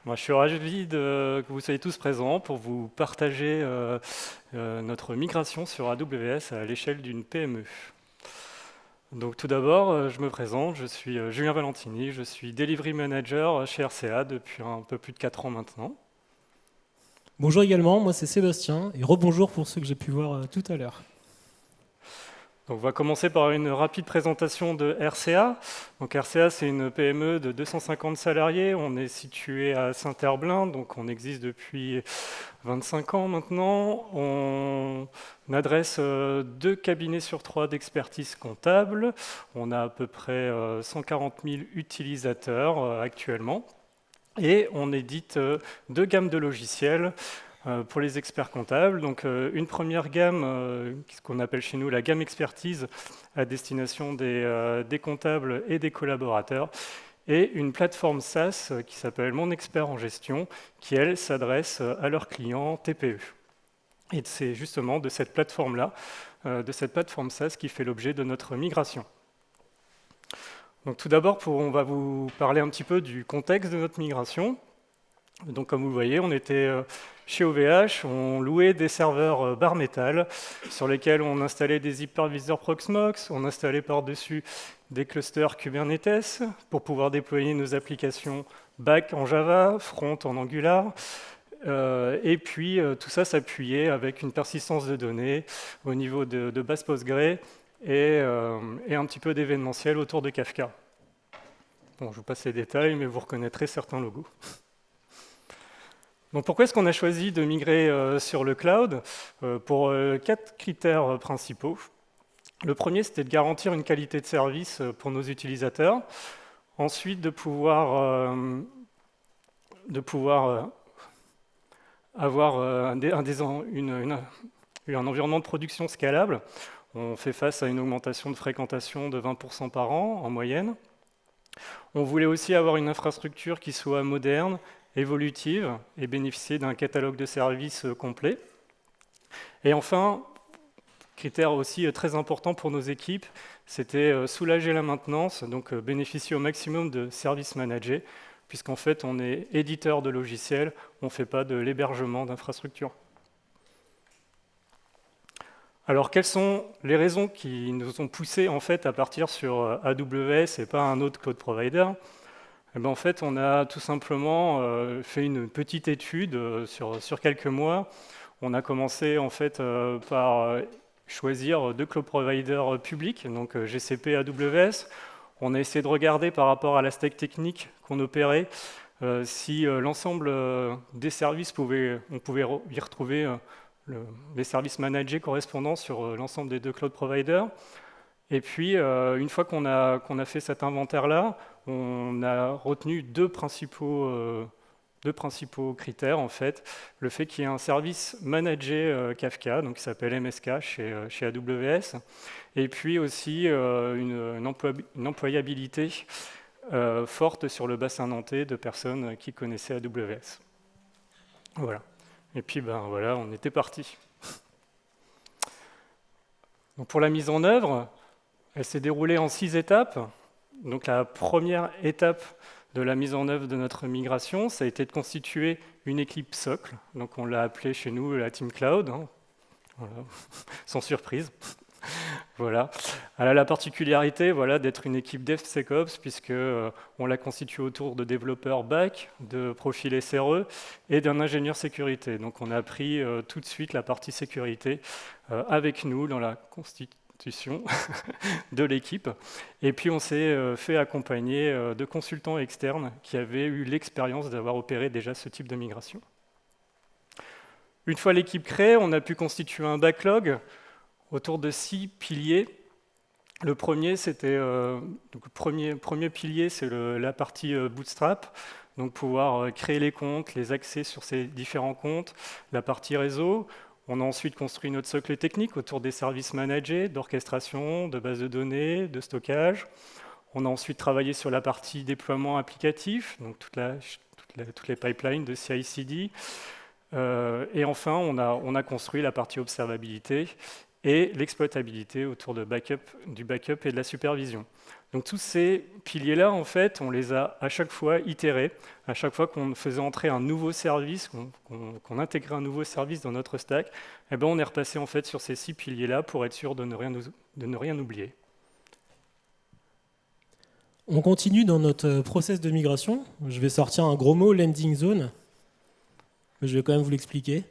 Moi, je suis ravi que vous soyez tous présents pour vous partager notre migration sur AWS à l'échelle d'une PME. Donc tout d'abord, je me présente, je suis Julien Valentini, je suis Delivery Manager chez RCA depuis un peu plus de 4 ans maintenant. Bonjour également, moi c'est Sébastien, et rebonjour pour ceux que j'ai pu voir tout à l'heure. Donc on va commencer par une rapide présentation de RCA. Donc RCA, c'est une PME de 250 salariés. On est situé à Saint-Herblain, donc on existe depuis 25 ans maintenant. On adresse 2 cabinets sur 3 d'expertise comptable. On a à peu près 140 000 utilisateurs actuellement. Et on édite 2 gammes de logiciels pour les experts comptables. Donc une première gamme, ce qu'on appelle chez nous la gamme expertise, à destination des comptables et des collaborateurs. Et une plateforme SaaS qui s'appelle Mon Expert en Gestion, qui, elle, s'adresse à leurs clients TPE. Et c'est justement de cette plateforme-là, de cette plateforme SaaS, qui fait l'objet de notre migration. Donc tout d'abord, on va vous parler un petit peu du contexte de notre migration. Donc comme vous le voyez, on était chez OVH, on louait des serveurs bare métal sur lesquels on installait des hyperviseurs Proxmox, on installait par-dessus des clusters Kubernetes pour pouvoir déployer nos applications back en Java, front en Angular. Et puis tout ça s'appuyait avec une persistance de données au niveau de base Postgre et un petit peu d'événementiel autour de Kafka. Bon, je vous passe les détails, mais vous reconnaîtrez certains logos. Donc pourquoi est-ce qu'on a choisi de migrer sur le cloud? Pour 4 critères principaux. Le premier, c'était de garantir une qualité de service pour nos utilisateurs. Ensuite, de pouvoir avoir un environnement de production scalable. On fait face à une augmentation de fréquentation de 20% par an en moyenne. On voulait aussi avoir une infrastructure qui soit moderne, évolutive et bénéficier d'un catalogue de services complet. Et enfin, critère aussi très important pour nos équipes, c'était soulager la maintenance, donc bénéficier au maximum de services managés, puisqu'en fait on est éditeur de logiciels, on ne fait pas de l'hébergement d'infrastructures. Alors, quelles sont les raisons qui nous ont poussés en fait à partir sur AWS et pas un autre cloud provider? Eh bien, en fait, on a tout simplement fait une petite étude sur quelques mois. On a commencé en fait par choisir 2 cloud providers publics, donc GCP, AWS. On a essayé de regarder par rapport à la stack technique qu'on opérait si l'ensemble des services on pouvait y retrouver les services managés correspondants sur l'ensemble des 2 cloud providers. Et puis, une fois qu'on a fait cet inventaire-là, on a retenu deux principaux critères, en fait. Le fait qu'il y ait un service managé Kafka, donc qui s'appelle MSK chez AWS, et puis aussi une employabilité forte sur le bassin nantais de personnes qui connaissaient AWS. Voilà. Et puis, voilà, on était parti. Donc, pour la mise en œuvre, elle s'est déroulée en 6 étapes. Donc la première étape de la mise en œuvre de notre migration, ça a été de constituer une équipe socle. Donc on l'a appelée chez nous la Team Cloud, hein. Voilà. Sans surprise. Voilà. Elle a la particularité d'être une équipe DevSecOps, puisque on l'a constituée autour de développeurs back, de profils SRE et d'un ingénieur sécurité. Donc on a pris tout de suite la partie sécurité avec nous dans la constitution de l'équipe. Et puis on s'est fait accompagner de consultants externes qui avaient eu l'expérience d'avoir opéré déjà ce type de migration. Une fois l'équipe créée, on a pu constituer un backlog autour de 6 piliers. Le premier, premier pilier, c'est la partie bootstrap, donc pouvoir créer les comptes, les accès sur ces différents comptes, la partie réseau. On a ensuite construit notre socle technique autour des services managés, d'orchestration, de base de données, de stockage. On a ensuite travaillé sur la partie déploiement applicatif, donc toutes les pipelines de CI/CD. Et enfin, on a construit la partie observabilité et l'exploitabilité autour du backup et de la supervision. Donc tous ces piliers-là, en fait, on les a à chaque fois itérés. À chaque fois qu'on faisait entrer un nouveau service, qu'on intégrait un nouveau service dans notre stack, eh ben on est repassé en fait sur ces 6 piliers-là pour être sûr de ne rien oublier. On continue dans notre process de migration. Je vais sortir un gros mot, landing zone. Mais je vais quand même vous l'expliquer.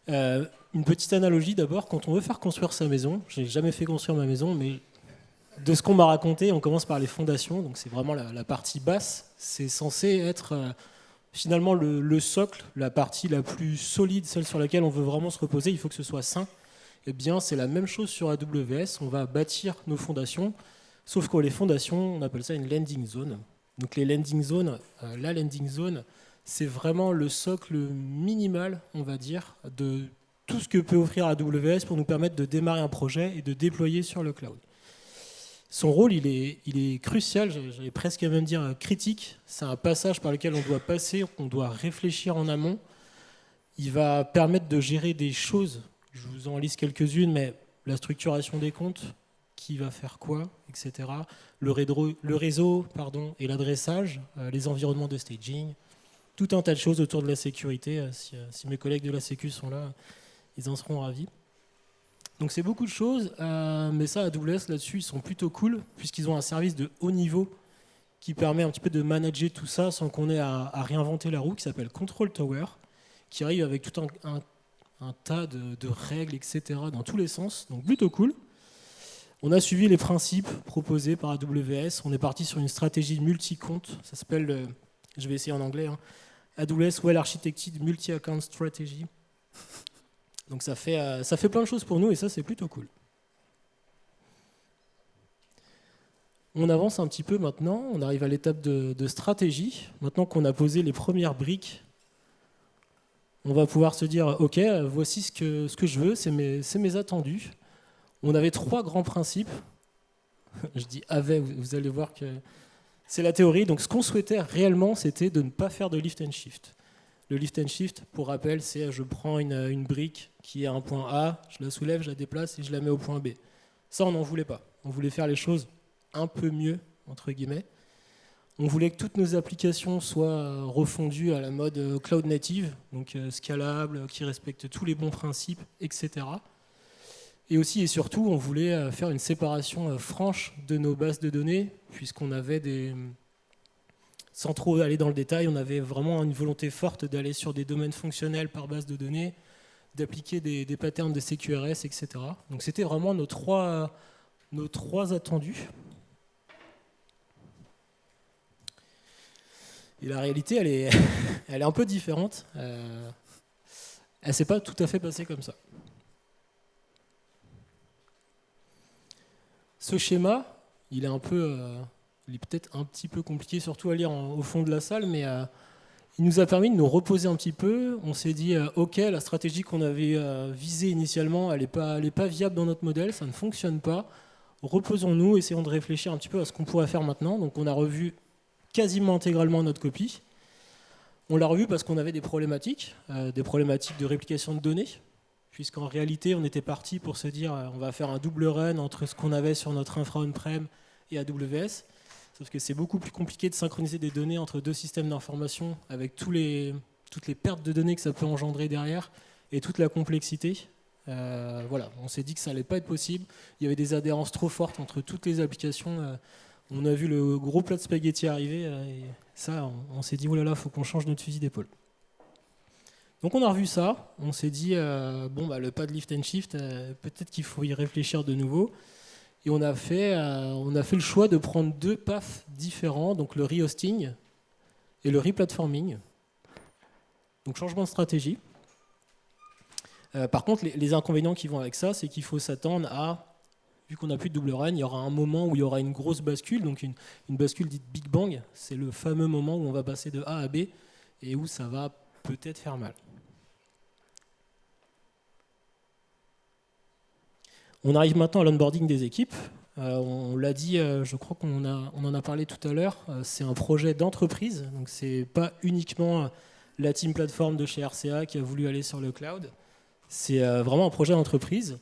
Une petite analogie d'abord, quand on veut faire construire sa maison, je n'ai jamais fait construire ma maison, mais de ce qu'on m'a raconté, on commence par les fondations, donc c'est vraiment la partie basse. C'est censé être finalement le socle, la partie la plus solide, celle sur laquelle on veut vraiment se reposer, il faut que ce soit sain. Eh bien, c'est la même chose sur AWS, on va bâtir nos fondations, sauf que les fondations, on appelle ça une landing zone. Donc les landing zones, la landing zone, c'est vraiment le socle minimal, on va dire, de tout ce que peut offrir AWS pour nous permettre de démarrer un projet et de déployer sur le cloud. Son rôle, il est crucial, j'allais presque même dire critique. C'est un passage par lequel on doit passer, on doit réfléchir en amont. Il va permettre de gérer des choses, je vous en liste quelques-unes, mais la structuration des comptes, qui va faire quoi, etc. Le réseau et l'adressage, les environnements de staging, tout un tas de choses autour de la sécurité. Si mes collègues de la Sécu sont là, ils en seront ravis. Donc c'est beaucoup de choses, mais ça, AWS, là-dessus, ils sont plutôt cool, puisqu'ils ont un service de haut niveau qui permet un petit peu de manager tout ça sans qu'on ait à réinventer la roue, qui s'appelle Control Tower, qui arrive avec tout un tas de règles, etc., dans tous les sens, donc plutôt cool. On a suivi les principes proposés par AWS, on est parti sur une stratégie multi-compte, ça s'appelle, je vais essayer en anglais, AWS Well Architected Multi-Account Strategy. Donc ça fait plein de choses pour nous et ça c'est plutôt cool. On avance un petit peu maintenant, on arrive à l'étape de stratégie. Maintenant qu'on a posé les premières briques, on va pouvoir se dire ok, voici ce que je veux, c'est mes attendus. On avait 3 grands principes. Je dis avait, vous allez voir que c'est la théorie. Donc ce qu'on souhaitait réellement, c'était de ne pas faire de lift and shift. Le lift and shift, pour rappel, c'est je prends une brique qui est à un point A, je la soulève, je la déplace et je la mets au point B. Ça, on n'en voulait pas. On voulait faire les choses un peu mieux, entre guillemets. On voulait que toutes nos applications soient refondues à la mode cloud native, donc scalable, qui respectent tous les bons principes, etc. Et aussi et surtout, on voulait faire une séparation franche de nos bases de données, puisqu'on avait sans trop aller dans le détail, on avait vraiment une volonté forte d'aller sur des domaines fonctionnels par base de données, d'appliquer des patterns de CQRS, etc. Donc c'était vraiment nos trois attendus. Et la réalité, elle est un peu différente. Elle ne s'est pas tout à fait passée comme ça. Ce schéma, il est peut-être un petit peu compliqué, surtout à lire au fond de la salle, mais il nous a permis de nous reposer un petit peu. On s'est dit, ok, la stratégie qu'on avait visée initialement, elle n'est pas viable dans notre modèle, ça ne fonctionne pas. Reposons-nous, essayons de réfléchir un petit peu à ce qu'on pourrait faire maintenant. Donc on a revu quasiment intégralement notre copie. On l'a revu parce qu'on avait des problématiques de réplication de données, puisqu'en réalité, on était parti pour se dire, on va faire un double run entre ce qu'on avait sur notre infra on-prem et AWS. Sauf que c'est beaucoup plus compliqué de synchroniser des données entre 2 systèmes d'information avec toutes les pertes de données que ça peut engendrer derrière et toute la complexité. Voilà, on s'est dit que ça n'allait pas être possible. Il y avait des adhérences trop fortes entre toutes les applications. On a vu le gros plat de spaghettis arriver et ça, on s'est dit, oh là là, il faut qu'on change notre fusil d'épaule. Donc on a revu ça, on s'est dit, le pas de lift and shift, peut-être qu'il faut y réfléchir de nouveau. Et on a fait le choix de prendre 2 paths différents, donc le rehosting et le replatforming. Donc changement de stratégie. Par contre, les inconvénients qui vont avec ça, c'est qu'il faut s'attendre à, vu qu'on n'a plus de double run, il y aura un moment où il y aura une grosse bascule, donc une bascule dite Big Bang. C'est le fameux moment où on va passer de A à B et où ça va peut-être faire mal. On arrive maintenant à l'onboarding des équipes. On l'a dit, je crois qu'on en a parlé tout à l'heure, c'est un projet d'entreprise, donc c'est pas uniquement la team plateforme de chez RCA qui a voulu aller sur le cloud, c'est vraiment un projet d'entreprise.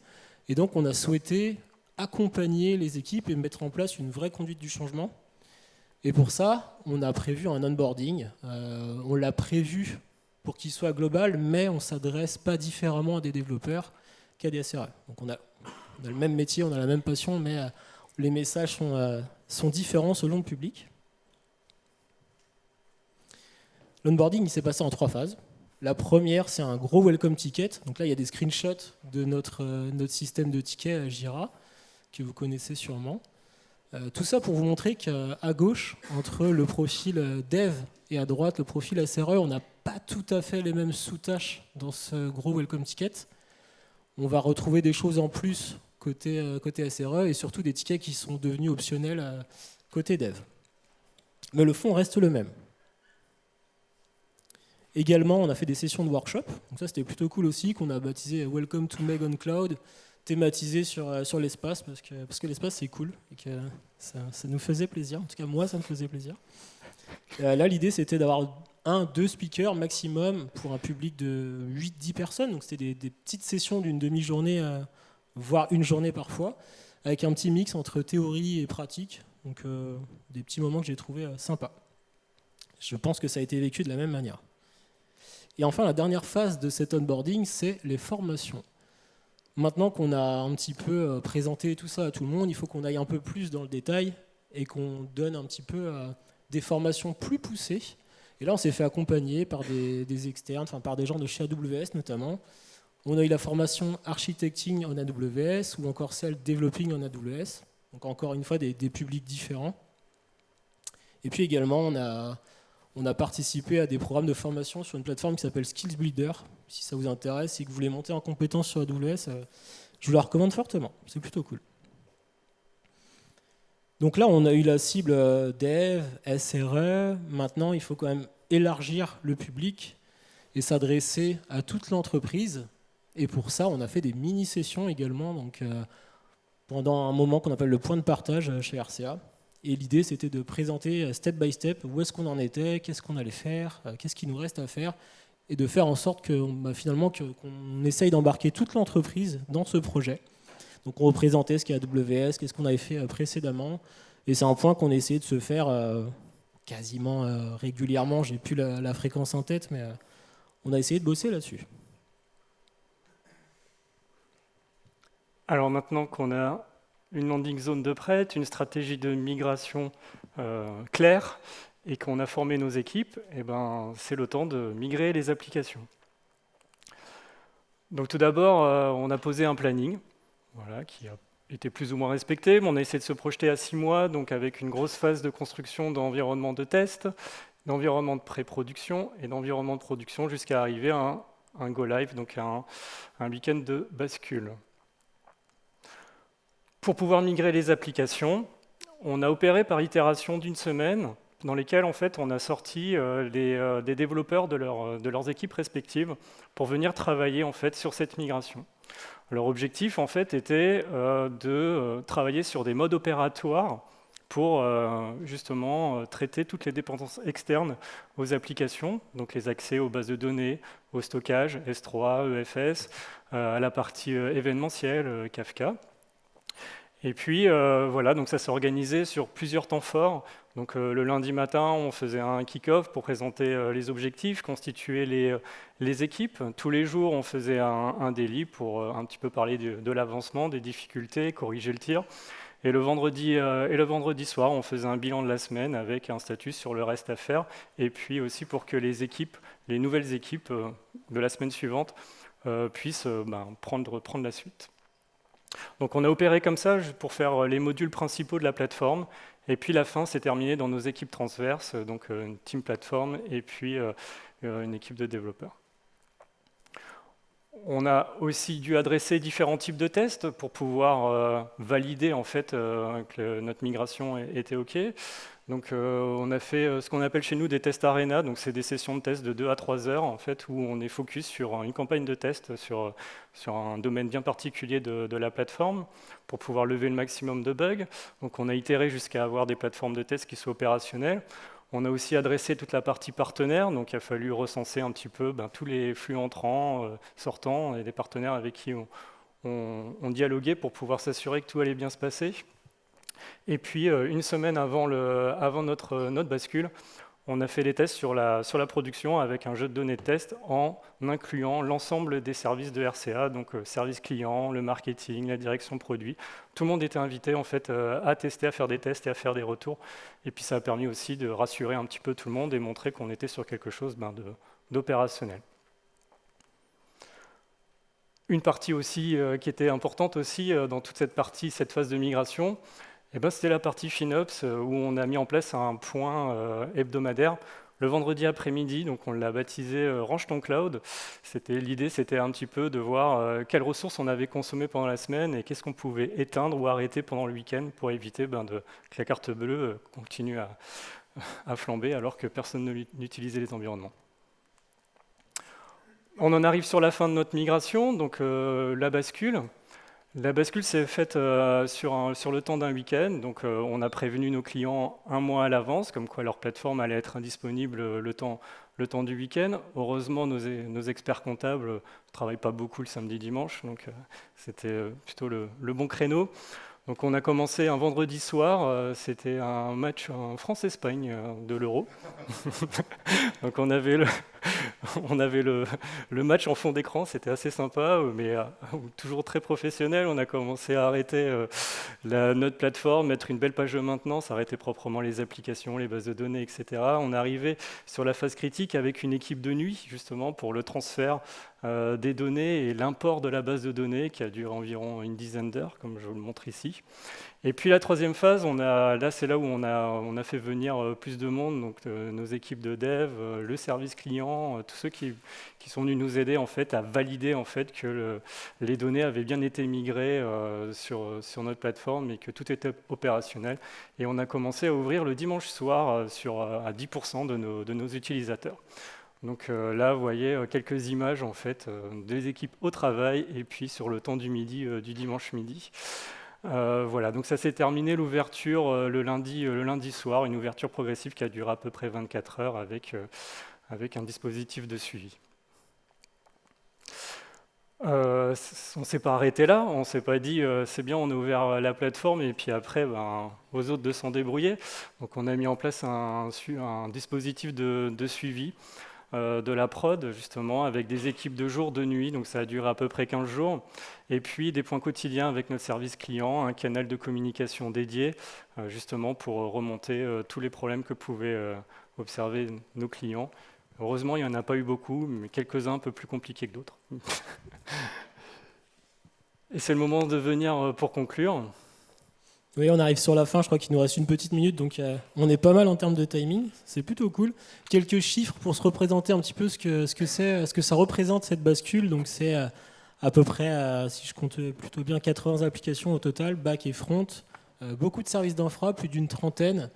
Et donc on a souhaité accompagner les équipes et mettre en place une vraie conduite du changement. Et pour ça, on a prévu un onboarding. On l'a prévu pour qu'il soit global, mais on ne s'adresse pas différemment à des développeurs qu'à des SRE. Donc on a le même métier, on a la même passion, mais les messages sont différents selon le public. L'onboarding, il s'est passé en 3 phases. La première, c'est un gros welcome ticket. Donc là, il y a des screenshots de notre système de tickets Jira, que vous connaissez sûrement. Tout ça pour vous montrer qu'à gauche, entre le profil dev et à droite, le profil SRE, on n'a pas tout à fait les mêmes sous-tâches dans ce gros welcome ticket. On va retrouver des choses en plus côté SRE et surtout des tickets qui sont devenus optionnels côté dev. Mais le fond reste le même. Également, on a fait des sessions de workshop. Donc ça, c'était plutôt cool aussi, qu'on a baptisé Welcome to Meg on Cloud, thématisé sur l'espace, parce que l'espace, c'est cool et que ça nous faisait plaisir. En tout cas, moi, ça me faisait plaisir. Là, l'idée, c'était d'avoir 1-2 speakers maximum pour un public de 8-10 personnes. Donc c'était des petites sessions d'une demi-journée, voire une journée parfois, avec un petit mix entre théorie et pratique. Donc des petits moments que j'ai trouvé sympas. Je pense que ça a été vécu de la même manière. Et enfin, la dernière phase de cet onboarding, c'est les formations. Maintenant qu'on a un petit peu présenté tout ça à tout le monde, il faut qu'on aille un peu plus dans le détail et qu'on donne un petit peu des formations plus poussées. Et là, on s'est fait accompagner par des externes, enfin par des gens de chez AWS notamment. On a eu la formation Architecting en AWS ou encore celle Developing en AWS. Donc encore une fois, des publics différents. Et puis également, on a participé à des programmes de formation sur une plateforme qui s'appelle Skills Builder. Si ça vous intéresse et que vous voulez monter en compétence sur AWS, je vous la recommande fortement. C'est plutôt cool. Donc là, on a eu la cible dev, SRE. Maintenant, il faut quand même élargir le public et s'adresser à toute l'entreprise. Et pour ça, on a fait des mini-sessions également, donc, pendant un moment qu'on appelle le point de partage chez RCA. Et l'idée, c'était de présenter step by step où est-ce qu'on en était, qu'est-ce qu'on allait faire, qu'est-ce qu'il nous reste à faire, et de faire en sorte que, finalement qu'on essaye d'embarquer toute l'entreprise dans ce projet. Donc on représentait ce qu'est AWS, qu'est-ce qu'on avait fait précédemment, et c'est un point qu'on a essayé de se faire quasiment régulièrement. J'ai plus la fréquence en tête, mais on a essayé de bosser là-dessus. Alors maintenant qu'on a une landing zone de prête, une stratégie de migration claire et qu'on a formé nos équipes, eh ben, c'est le temps de migrer les applications. Donc tout d'abord, on a posé un planning qui a été plus ou moins respecté, mais on a essayé de se projeter à 6 mois, donc avec une grosse phase de construction d'environnement de test, d'environnement de pré-production et d'environnement de production jusqu'à arriver à un go live, donc à un week-end de bascule. Pour pouvoir migrer les applications, on a opéré par itération d'une semaine, dans lesquelles en fait, on a sorti des développeurs de leurs équipes respectives pour venir travailler en fait, sur cette migration. Leur objectif en fait, était de travailler sur des modes opératoires pour justement traiter toutes les dépendances externes aux applications, donc les accès aux bases de données, au stockage, S3, EFS, à la partie événementielle, Kafka. Et puis voilà, donc ça s'est organisé sur plusieurs temps forts. Donc le lundi matin, on faisait un kick-off pour présenter les objectifs, constituer les équipes. Tous les jours, on faisait un daily pour un petit peu parler de l'avancement, des difficultés, corriger le tir. Et le vendredi soir, on faisait un bilan de la semaine avec un statut sur le reste à faire. Et puis aussi pour que les nouvelles équipes de la semaine suivante puissent prendre la suite. Donc on a opéré comme ça pour faire les modules principaux de la plateforme. Et puis la fin s'est terminée dans nos équipes transverses, donc une team plateforme et puis une équipe de développeurs. On a aussi dû adresser différents types de tests pour pouvoir valider en fait que notre migration était OK. Donc on a fait ce qu'on appelle chez nous des tests arena, donc c'est des sessions de tests de 2 à 3 heures en fait, où on est focus sur une campagne de test sur un domaine bien particulier de la plateforme pour pouvoir lever le maximum de bugs. Donc on a itéré jusqu'à avoir des plateformes de test qui soient opérationnelles. On a aussi adressé toute la partie partenaire, donc il a fallu recenser un petit peu tous les flux entrants, sortants et des partenaires avec qui on dialoguait pour pouvoir s'assurer que tout allait bien se passer. Et puis, une semaine avant notre bascule, on a fait les tests sur la production avec un jeu de données de test en incluant l'ensemble des services de RCA, donc service client, le marketing, la direction produit. Tout le monde était invité en fait à tester, à faire des tests et à faire des retours. Et puis ça a permis aussi de rassurer un petit peu tout le monde et montrer qu'on était sur quelque chose d'opérationnel. Une partie aussi qui était importante aussi dans toute cette phase de migration, c'était la partie FinOps où on a mis en place un point hebdomadaire le vendredi après-midi, donc on l'a baptisé Range ton cloud. L'idée, c'était un petit peu de voir quelles ressources on avait consommées pendant la semaine et qu'est-ce qu'on pouvait éteindre ou arrêter pendant le week-end pour éviter que la carte bleue continue à flamber alors que personne n'utilisait les environnements. On en arrive sur la fin de notre migration, donc la bascule. La bascule s'est faite sur le temps d'un week-end, donc on a prévenu nos clients un mois à l'avance, comme quoi leur plateforme allait être indisponible le temps du week-end. Heureusement, nos experts comptables ne travaillent pas beaucoup le samedi-dimanche, donc c'était plutôt le bon créneau. Donc on a commencé un vendredi soir, c'était un match en France-Espagne de l'Euro. Donc on avait le match en fond d'écran, c'était assez sympa, mais toujours très professionnel. On a commencé à arrêter notre plateforme, mettre une belle page de maintenance, arrêter proprement les applications, les bases de données, etc. On est arrivé sur la phase critique avec une équipe de nuit, justement, pour le transfert des données et l'import de la base de données, qui a duré environ une dizaine d'heures, comme je vous le montre ici. Et puis la troisième phase, c'est là où on a fait venir plus de monde, donc nos équipes de dev, le service client, tous ceux qui sont venus nous aider en fait à valider en fait que les données avaient bien été migrées sur notre plateforme et que tout était opérationnel. Et on a commencé à ouvrir le dimanche soir à 10% de nos utilisateurs. Donc là, vous voyez quelques images en fait des équipes au travail et puis sur le temps du midi, du dimanche midi. Voilà, donc ça s'est terminé l'ouverture le lundi soir, une ouverture progressive qui a duré à peu près 24 heures avec un dispositif de suivi. On ne s'est pas arrêté là, on ne s'est pas dit c'est bien, on a ouvert la plateforme et puis après aux autres de s'en débrouiller. Donc on a mis en place un dispositif de suivi de la prod, justement, avec des équipes de jour, de nuit, donc ça a duré à peu près 15 jours, et puis des points quotidiens avec notre service client, un canal de communication dédié, justement pour remonter tous les problèmes que pouvaient observer nos clients. Heureusement, il n'y en a pas eu beaucoup, mais quelques-uns un peu plus compliqués que d'autres. Et c'est le moment de venir pour conclure. Oui, on arrive sur la fin, je crois qu'il nous reste une petite minute, donc on est pas mal en termes de timing, c'est plutôt cool. Quelques chiffres pour se représenter un petit peu ce que ça représente cette bascule. Donc c'est à peu près, si je compte plutôt bien, 80 applications au total, back et front, beaucoup de services d'infra, plus d'une trentaine,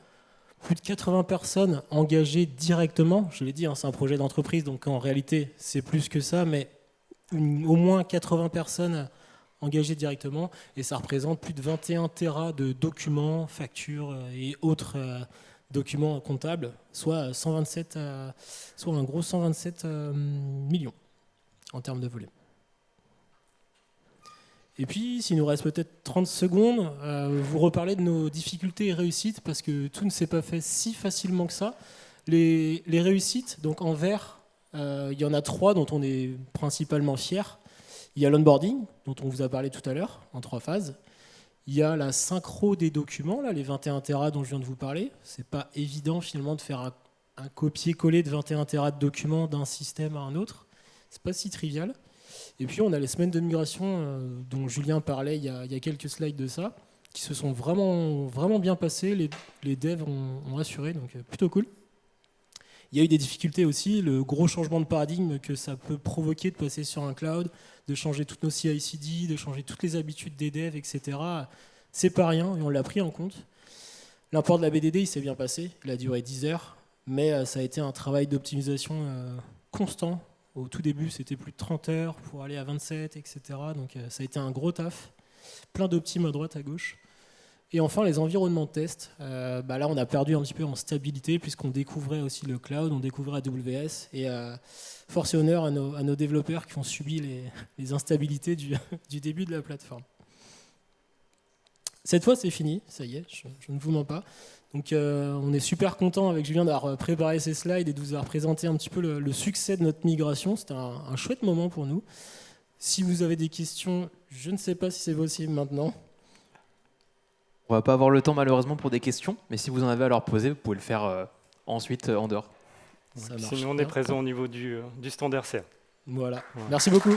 plus de 80 personnes engagées directement. Je l'ai dit, c'est un projet d'entreprise, donc en réalité c'est plus que ça, mais au moins 80 personnes engagés directement, et ça représente plus de 21 Tera de documents, factures et autres documents comptables, soit un gros 127 millions en termes de volume. Et puis, s'il nous reste peut-être 30 secondes, vous reparlez de nos difficultés et réussites, parce que tout ne s'est pas fait si facilement que ça. Les réussites, donc en vert, il y en a 3 dont on est principalement fiers. Il y a l'onboarding, dont on vous a parlé tout à l'heure, en 3 phases. Il y a la synchro des documents, là, les 21 Tera dont je viens de vous parler. C'est pas évident finalement de faire un copier-coller de 21 Tera de documents d'un système à un autre. C'est pas si trivial. Et puis on a les semaines de migration dont Julien parlait il y a quelques slides de ça, qui se sont vraiment, vraiment bien passées. Les devs ont assuré, donc plutôt cool. Il y a eu des difficultés aussi, le gros changement de paradigme que ça peut provoquer de passer sur un cloud, de changer toutes nos CI/CD, de changer toutes les habitudes des devs, etc. C'est pas rien et on l'a pris en compte. L'import de la BDD, il s'est bien passé, il a duré 10 heures, mais ça a été un travail d'optimisation constant. Au tout début, c'était plus de 30 heures pour aller à 27, etc. Donc ça a été un gros taf, plein d'optimes à droite, à gauche. Et enfin, les environnements de test. Là, on a perdu un petit peu en stabilité puisqu'on découvrait aussi le cloud, on découvrait AWS. Et force et honneur à nos développeurs qui ont subi les instabilités du début de la plateforme. Cette fois, c'est fini. Ça y est, je ne vous mens pas. Donc, on est super content avec Julien d'avoir préparé ces slides et de vous avoir présenté un petit peu le succès de notre migration. C'était un chouette moment pour nous. Si vous avez des questions, je ne sais pas si c'est possible maintenant. On va pas avoir le temps malheureusement pour des questions, mais si vous en avez à leur poser, vous pouvez le faire ensuite en dehors. Sinon, on est présent au niveau du stand RCA. Voilà. Merci beaucoup.